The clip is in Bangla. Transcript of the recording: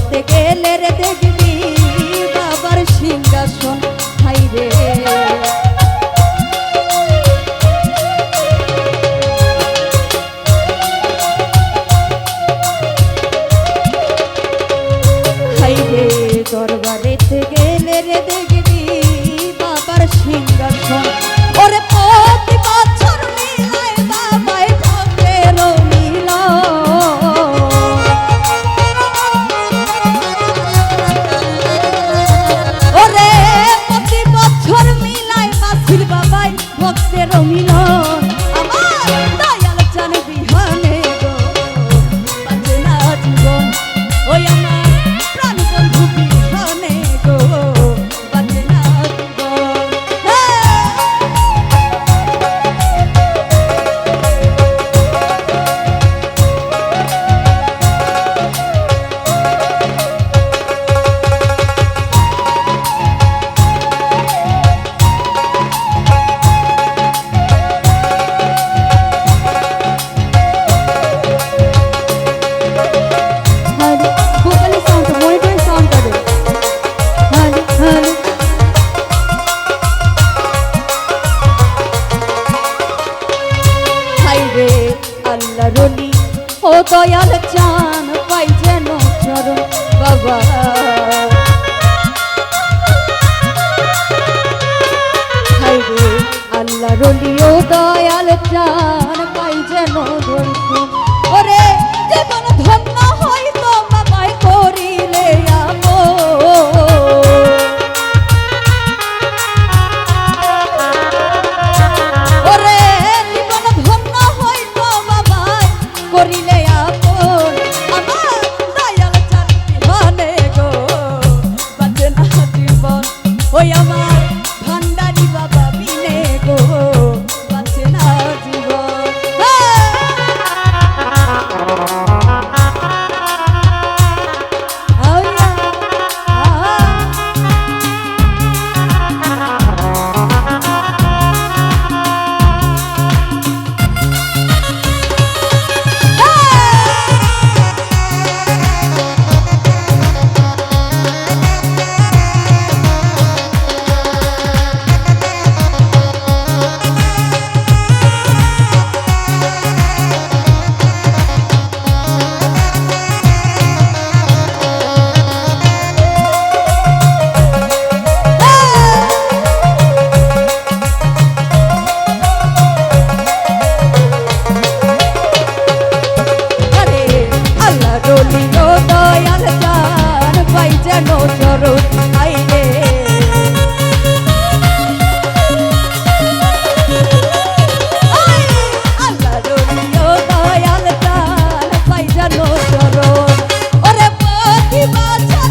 দরবারেতে গেলে রে দেখবি বাবার সিংহাসন হাই রে হাই রে দরবারেতে গেলে রে দেখবি বাবার সিংহাসন ওরে প্রতি বছর মিলায় বাবাই ভক্তের মিলন ওরে প্রতি বছর মিলায় বাসির বাবাই ভক্তের মিলন আমার দয়াল চান বিহানে গো বাঁচে না জীবন ওই আমার প্রাণ বন্ধু বিহানে গো বাঁচে না জীবন আল্লাহ রলি ও দয়াল চান পাই যেন চরণ বাবা হাই রে আল্লাহ রলি ও দয়াল চান পাই যেন দর্শন ওরে জীবন ধন্য হইতো বাবাই করিলে ওরে জীবন ধন্য হইতো বাবাই করিলে আপন আমার দয়াল চান বিহানে গো বাঁচে না জীবন ওই আমার ভান্ডারি বাবা বিনে গো বাঁচে না জীবন দয়াল চান পাই যেন চরণ হাই রে আল্লাহ রলিও দয়াল চান পাই যেন চরণ ওরে প্রতি বছর